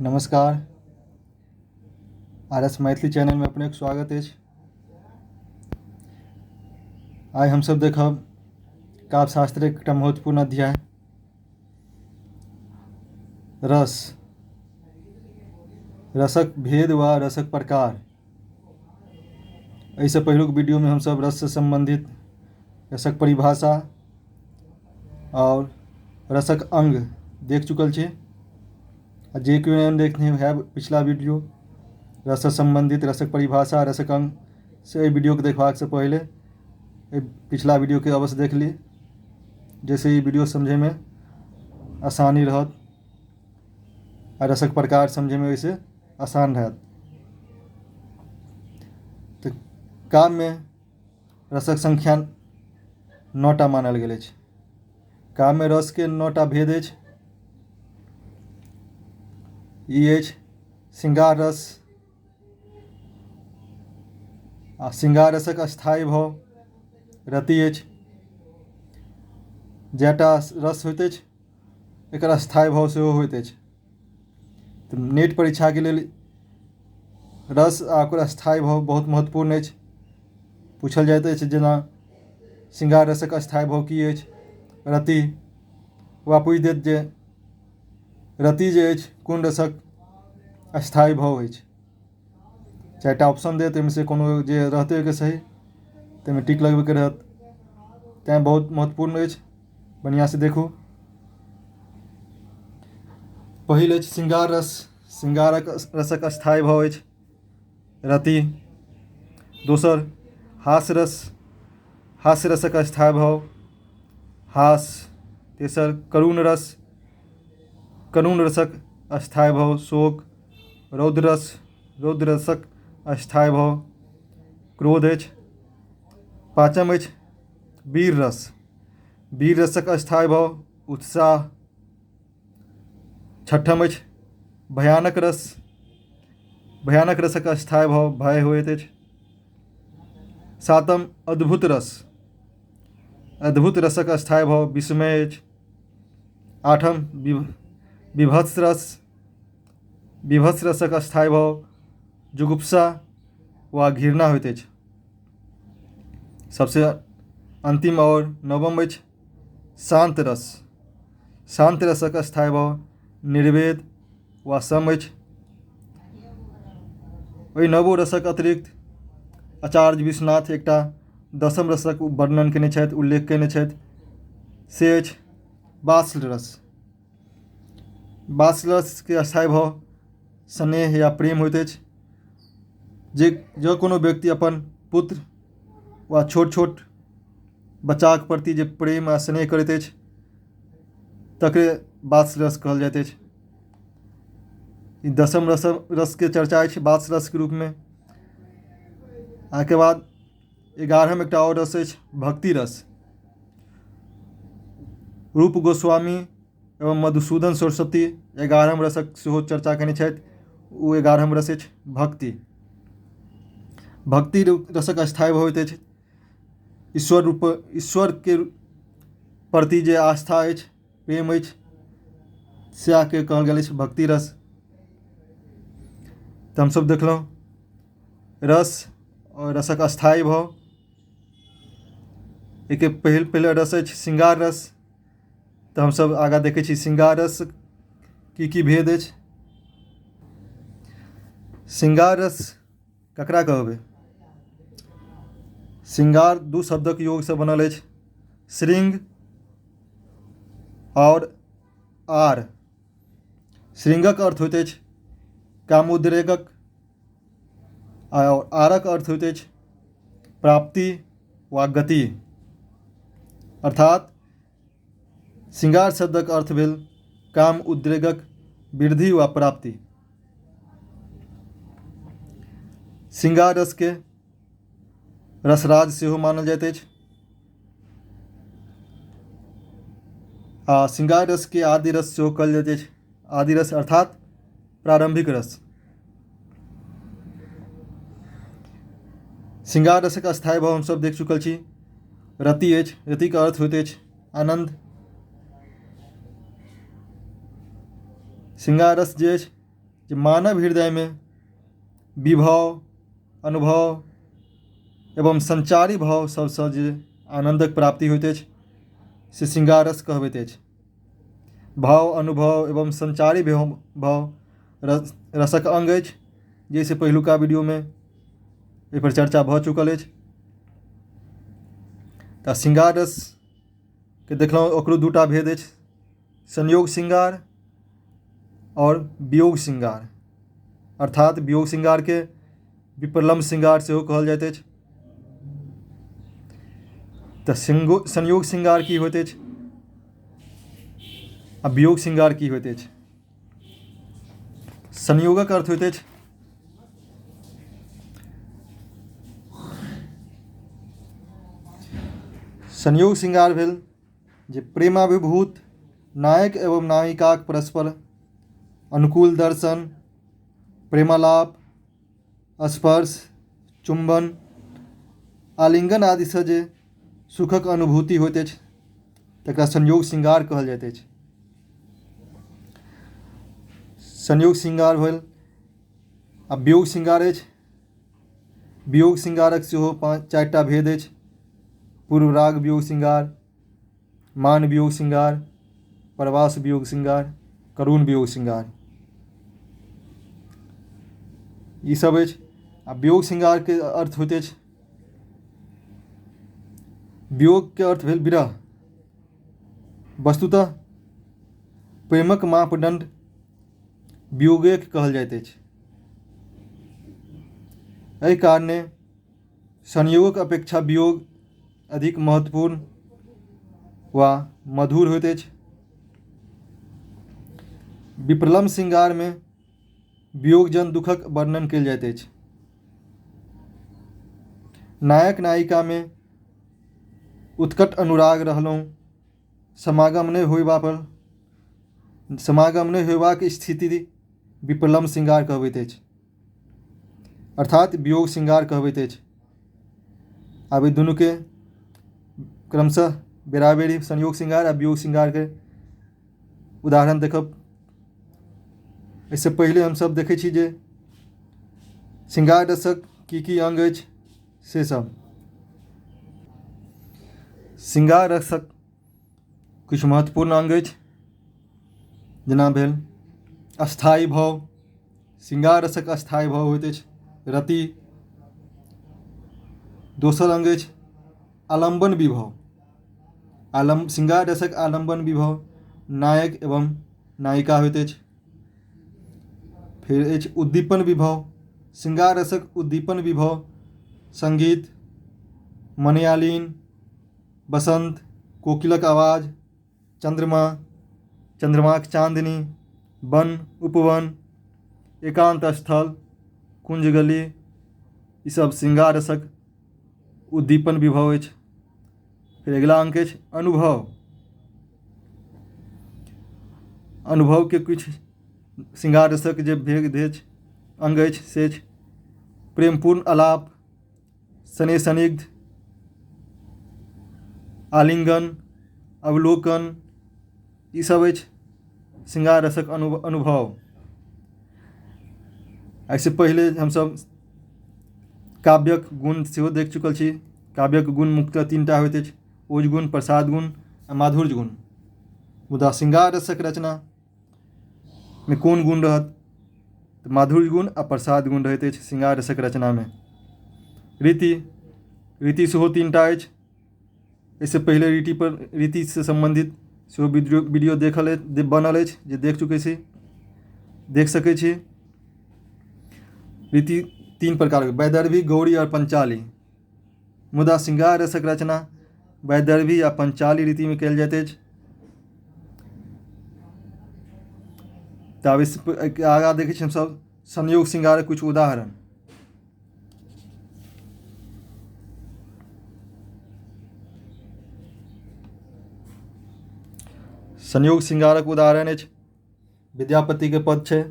नमस्कार। R S Maithili channel में अपने स्वागत है। आइ हम सब देखब काव्य शास्त्र एक महत्वपूर्ण अध्याय रस, रसक भेद व रसक प्रकार। ऐसे पहिलुक वीडियो में हम सब रस से संबंधित रसक परिभाषा और रसक अंग देख चुकल छे। जे क्यों नहीं देखने है पिछला वीडियो रस से संबंधित रसक परिभाषा रसक अंग से वीडियो को देखवाक से पहले पिछला वीडियो के अवश्य देख ली, जैसे ये वीडियो समझे में आसानी रहत और रसक प्रकार समझे में वैसे आसान रहत। तो काव्य में रसक संख्या 9टा मानल गेल अछि। काव्य में रस के 9टा भेद अछि। ई अछि श्रृंगार रस, श्रृंगार रसक अस्थायी भाव रति अछि। जेटा रस होइत अछि एकर अस्थायी भाव सेहो होइत अछि। तो नेट परीक्षा के लेल रस आ ओकर अस्थायी भाव बहुत महत्वपूर्ण अछि। पूछल जाइत अछि जेना श्रृंगार रसक अस्थायी भाव की अछि, रति, वा पूछि देत जे रति जे अछि कोन रसक अस्थायी भाव अछि। 4टा ऑप्शन देत, ओहिमे से कोनो जे रहते के सही ताहिमे टिक लगबे के रहत। तैं बहुत महत्वपूर्ण अछि, बढ़िया से देखू। पहिल अछि श्रृंगार रस, श्रृंगारक रसक अस्थायी भाव अछि रति। दोसर हास्य रस, हास्य रसक अस्थायी भाव हास्य। तेसर करुण रस, करुण रसक अस्थायी भाव शोक। रौद्र रस, रौद्र रसक अस्थायी भाव क्रोध अछि। पाँचम अछि वीर रस, वीर रसक अस्थायी भाव उत्साह। छठम अछि भयानक रस, भयानक रसक अस्थायी भाव भय होइत अछि। सातम अद्भुत रस, अद्भुत रसक अस्थायी भाव विस्मय अछि। आठम विभत्स रस, विभत्स रसक अस्थायी भाव जुगुप्सा वा घृणा होइत अछि। सबसे अंतिम और नवम अछि शांत रस, शांत रसक अस्थायी भाव निर्वेद वा सम अछि। ओहि नवो रसक अतिरिक्त आचार्य विश्वनाथ एकटा 10म रसक वर्णन केने छथि, उल्लेख केने छथि, से अछि वात्सल रस। वात्सल रस के अस्थायी भाव स्नेह या प्रेम होइत अछि। जो कोनो व्यक्ति अपन पुत्र वा छोट छोट बच्चाक प्रति जे प्रेम आ स्नेह करैत अछि तकरे वात्सल रस कहल जाइत अछि। 10म रस के चर्चा अछि वात्सल रस के रूप में। आके बाद 11म एकटा और रस अछि भक्ति रस। रूप गोस्वामी एवं मधुसूदन सरस्वती 11म रसक सेहो चर्चा केने छथि। ओ 11म रस अछि भक्ति। भक्ति रसक अस्थायी भाव होइत अछि ईश्वर के प्रति जे आस्था अछि, प्रेम अछि, सएह के कहल गेल अछि भक्ति रस। तो हम सब देखलहुँ रस और रसक अस्थायी भाव। एक पहले रस अछि श्रृंगार रस। तो हम सब आगा देखे छी श्रृंगार रस की भेद अछि। श्रृंगार रस ककरा कहबै? श्रृंगार 2 शब्दक योग से बनल अछि, श्रृंग और आर। श्रृंगक अर्थ होइत अछि कामोद्रेकक और आरक अर्थ होइत अछि प्राप्ति वा गति। अर्थात श्रृंगार शब्दक अर्थ भेल काम उद्रेकक वृद्धि वा प्राप्ति। श्रृंगार रस के रसराज सेहो मानल जाइत अछि। श्रृंगार रस के आदि रस सेहो कहल जाइत अछि। आदि रस अर्थात प्रारंभिक रस। श्रृंगार रसक अस्थायी भाव हम सब देख चुकल छी रति अछि। रति का अर्थ होइत अछि आनंद। श्रृंगार रस जे अछि जे मानव हृदय में विभव, अनुभव एवं संचारी भाव सबसँ जे आनंदक प्राप्ति होइत अछि से श्रृंगार रस कहबैत अछि। भाव, अनुभव एवं संचारी भाव रसक अंग अछि, जैसे पहिलुका वीडियो में एहि पर चर्चा भऽ चुकल अछि। तऽ श्रृंगार रस के देखलहुँ ओकरो दूटा भेद अछि, संयोग श्रृंगार और वियोग श्रृंगार, अर्थात वियोग श्रृंगार के विप्रलम्ब श्रृंगार सेहो कहल जाइत अछि। तऽ संयोग श्रृंगार की होइत अछि आ वियोग श्रृंगार की होइत अछि? संयोगक अर्थ होइत अछि संयोग श्रृंगार भेल जे प्रेमाभिभूत नायक एवं नायिकाक परस्पर अनुकूल दर्शन, प्रेमालाप, स्पर्श, चुंबन, आलिंगन आदि से जे सुखक अनुभूति होइत अछि तकरा संयोग श्रृंगार कहल जाइत अछि। संयोग श्रृंगार भेल आ वियोग श्रृंगार अछि। वियोग श्रृंगारक सेहो 4टा भेद अछि, पूर्व राग वियोग श्रृंगार, मान वियोग श्रृंगार, प्रवास वियोग श्रृंगार, करुण वियोग श्रृंगार, ई सब अछि। आ वियोग श्रृंगार के अर्थ होइत अछि, वियोग के अर्थ भेल विरह। वस्तुतः प्रेमक मापदंड वियोगे कहल जाइत अछि। एहि कारणे संयोगक अपेक्षा वियोग अधिक महत्वपूर्ण वा मधुर होइत अछि। विप्रलम्ब श्रृंगार में वियोगजन दुखक वर्णन कयल जाइत अछि। नायक नायिका में उत्कट अनुराग रहलहुँ, समागम नहि होयबाक स्थिति विप्रलम्ब श्रृंगार कहबैत अछि, अर्थात वियोग श्रृंगार कहबैत अछि। आब दुनू के क्रमशः बेराबेरी संयोग श्रृंगार आ वियोग श्रृंगार के उदाहरण देखब। इससे पहले हम सब देखै छी जे श्रृंगार रसक की अंग अछि से सब। श्रृंगार रसक किछु महत्वपूर्ण अंग अछि, जेना भेल अस्थायी भाव। श्रृंगार रसक अस्थायी भाव होइत अछि रति। दोसर अंग अछि आलम्बन विभव। श्रृंगार रसक आलम्बन विभव नायक एवं नायिका होइत अछि। फिर अछि उद्दीपन विभव। श्रृंगार रसक उद्दीपन विभव संगीत, मणियालीन, बसंत, कोकिलक आवाज, चंद्रमा, चंद्रमाक चांदनी, वन, उपवन, एकांत स्थल, कुंज गली, ई सब श्रृंगार रसक उद्दीपन विभव अछि। फिर अगिला अंक अछि अनुभव। अनुभव के कुछ श्रृंगार रसक जे भेद अछि, अंग अछि से अछि प्रेमपूर्ण आलाप, स्नेह सनिग्ध, आलिंगन, अवलोकन, ई सब अछि श्रृंगार रसक अनुभव। ऐसे पहले हमसब काव्यक गुण सेहो देख चुकल छी। काव्यक गुण मुख्यतः 3टा होइत अछि, ओज गुण, प्रसाद गुण आ माधुर्य गुण। मुदा श्रृंगार रसक रचना में कोन गुण रहत? तऽ माधुर्य गुण आ प्रसाद गुण रहैत अछि श्रृंगार रसक रचना में। रीति सेहो 3टा अछि। इससे पहले रीति से संबंधित सेहो वीडियो बनल अछि जे देख सकै छी। रीति 3 प्रकार के वैदर्भी, गौड़ी और पंचाली। मुदा श्रृंगार रसक रचना वैदर्भी आ पंचाली रीति में कयल जाइत अछि। तब इस आगाँ देखै छी हमसब संयोग श्रृंगारक कुछ उदाहरण। संयोग श्रृंगारक उदाहरण अछि विद्यापति के पद छै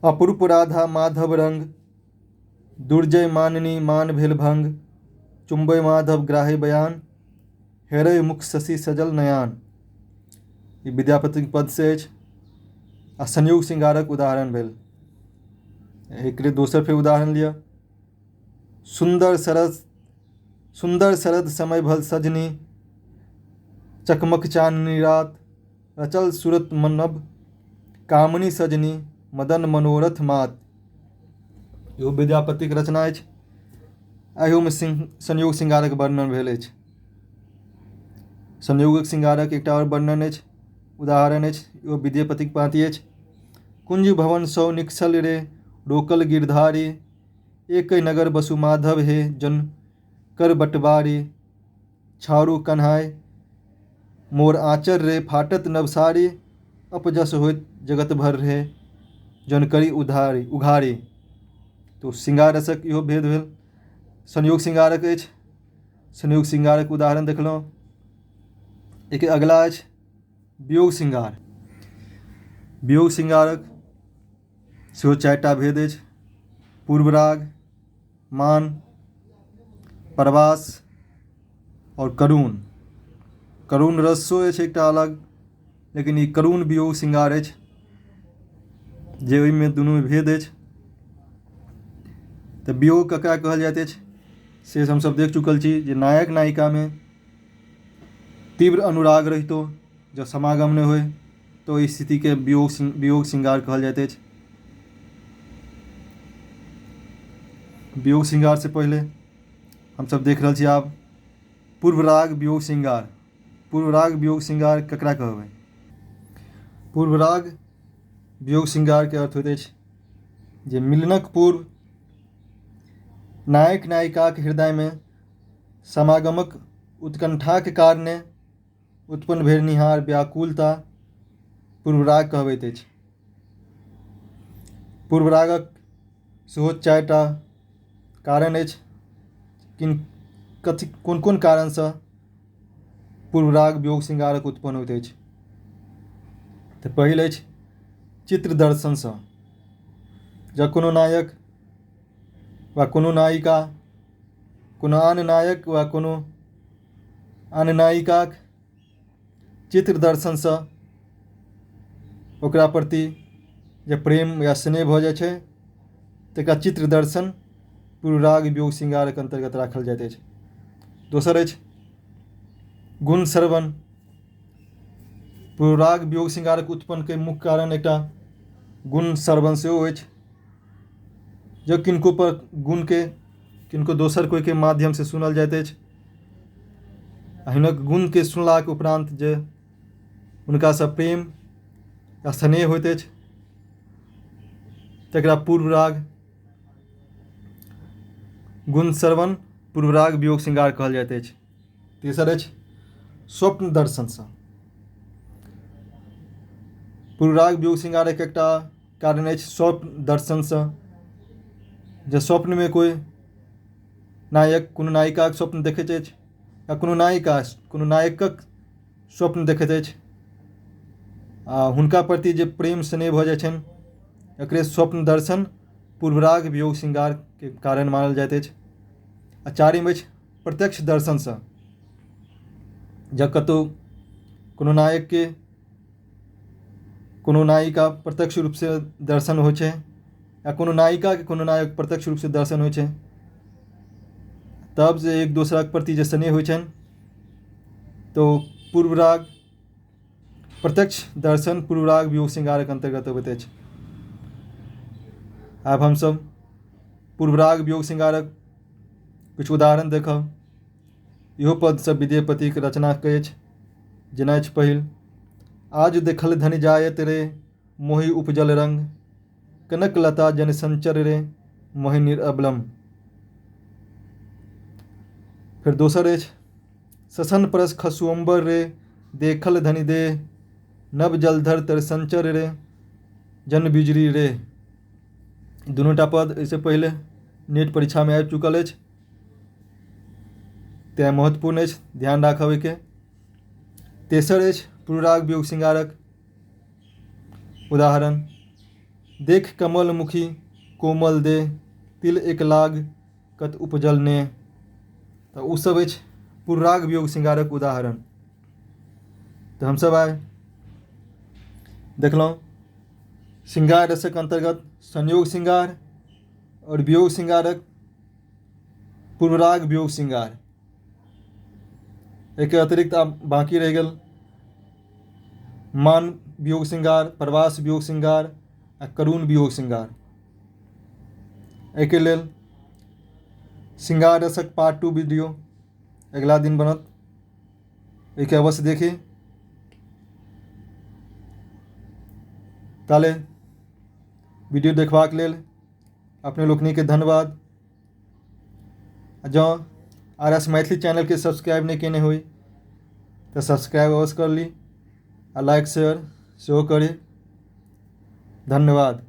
अपूर्व राधा माधव रंग, दुर्जय माननी मान भेल भंग, चुंबय माधव ग्राहे बयान, हेरय मुख शशि सजल नयान। ई विद्यापति के पद से अछि। आ संयोग श्रृंगारक उदाहरण भेल। एकरे दोसर फेर उदाहरण लिअ। सुंदर शरद समय भल सजनी, चकमक चाननी रात, रचल सूरत मनब, कामनी सजनी, मदन मनोरथ मात। इहो विद्यापतिक रचना अछि। एहियोमे संयोग श्रृंगारक वर्णन भेल अछि। संयोग श्रृंगारक एकटा और वर्णन अछि, उदाहरण अछि, इहो विद्यापतिक पाँति अछि। कुंज भवन सौ निकसल रे, रोकल गिरधारी, एक नगर बसु माधव हे, जन कर बटवारी, छारू कन्हाय मोर आचर रे, फाटत नवसारी, अपजस होइत जगत भर रे, जन करी उघारी। तो श्रृंगार रसक इहो भेद भेल। संयोग श्रृंगारक अछि। संयोग श्रृंगारक उदाहरण देखलहुँ। एक अगला अछि वियोग श्रृंगार। वियोग श्रृंगारक सेहो 4टा भेद अछि। पूर्वराग, मान, परवास और करुण। करुण रसो अछि एकटा अलग, लेकिन ई करुण वियोग श्रृंगार अछि, जे ओहिमे दुनू भेद अछि। तऽ वियोग ककरा कहल जाइत अछि से हमसब देख चुकल छी, जे नायक नायिका में तीव्र अनुराग रहितो जँ समागम नहि होय तो ओहि स्थिति के वियोग श्रृंगार कहल जाइत अछि। वियोग श्रृंगार से पहले हमसब देख रहल छी आब पूर्वराग वियोग श्रृंगार। पूर्वराग वियोग श्रृंगार ककरा कहबै? पूर्वराग वियोग श्रृंगार के अर्थ होइत अछि जे मिलनक पूर्व नायक नायिकाक हृदय में समागमक उत्कंठाक कारणे उत्पन्न भेनिहार व्याकुलता पूर्वराग कहबैत अछि। पूर्वरागक सेहो 4टा कारण अछि। कोन कोन कारणसँ पूर्वराग वियोग श्रृंगारक उत्पन्न होइत अछि? तऽ पहिल अछि चित्र दर्शनसँ। जँ कोनो नायक वा कोनो नायिका कोनो आन नायक वा कोनो आन नायिकाक चित्र दर्शनसँ ओकरा प्रति जे प्रेम या स्नेह भऽ जाइ छै, तकरा चित्र दर्शन पूर्वराग वियोग श्रृंगारक अंतर्गत राखल जाइत अछि। दोसर अछि गुण श्रवण। पूर्वराग वियोग श्रृंगारक उत्पन्न के मुख्य कारण एकटा गुण श्रवण सेहो अछि। जँ किनको पर गुण के किनको दोसर कोई के माध्यम से सुनल जाइत अछि, हिनक गुण के सुनलाक उपरांत जे हुनकासँ प्रेम या स्नेह होइत अछि, तकरा पूर्वराग गुण श्रवण पूर्वराग वियोग श्रृंगार कहल जाइत अछि। तेसर अछि स्वप्न दर्शनसँ। पूर्वराग वियोग श्रृंगारक एकटा कारण अछि स्वप्न दर्शनसँ। जे स्वप्न में कोई नायक कोनो नायिकाक स्वप्न देखैत अछि या कोनो नायिका कोनो नायकक स्वप्न देखैत अछि आ हुनका प्रति जे प्रेम स्नेह भऽ जाइ छनि, एकरे स्वप्न दर्शन पूर्वराग वियोग श्रृंगार के कारण मानल जाइत अछि। आ चारिम अछि प्रत्यक्ष दर्शनसँ। जँ कतौ कोनो नायक के कोनो नायिका प्रत्यक्ष रूप से दर्शन होइ छै या कोनो नायिका के कोनो नायक प्रत्यक्ष रूप से दर्शन होइ छै, तब जे एक दोसराक प्रति जे स्नेह होइ छनि, तो पूर्वराग प्रत्यक्ष दर्शन पूर्वराग वियोग श्रृंगारक अंतर्गत अबैत अछि। आब हमसब पूर्वराग वियोग श्रृंगारक किछु उदाहरण देखब। इहो पद सब विद्यापतिक रचनाक अछि। जेना अछि पहिल आज देखल धन जायत रे, मोहि उपजल रंग, कनक लता जन संचर रे, मोहि निरअबलम। फिर दोसर अछि ससन परस खसुअम्बर रे, देखल धनि दे, नव जलधर तर संचर रे, जन बिजरी रे। दुनूटा पद एहिसँ पहिले नेट परीक्षा में आबि चुकल अछि, तेँ महत्वपूर्ण अछि, ध्यान राखब एहिके। तेसर अछि पूर्वराग वियोग श्रृंगारक उदाहरण देख कमल मुखी कोमल दे, तिल एक लाग कत उपजल ने। तऽ ओ सब अछि पूर्वराग वियोग श्रृंगारक उदाहरण। तऽ हमसब आइ देखलहुँ श्रृंगार रसक अंतर्गत संयोग श्रृंगार और वियोग श्रृंगारक पूर्वराग वियोग श्रृंगार। एक अतिरिक्त आप बाकी रह गल मान वियोग श्रृंगार, प्रवास वियोग श्रृंगार आ करुण वियोग श्रृंगार। एके लेल श्रृंगार रसक पार्ट 2 वीडियो अगला दिन बनत, एके अवश्य देखी। ताले वीडियो देखबाक लेल अपने लोकनि के धन्यवाद। जँ RS मैथिली चैनल के सब्सक्राइब नहीं केने हुई तो सब्सक्राइब अवश्य कर ली आ लाइक शेयर सेहो करी। धन्यवाद।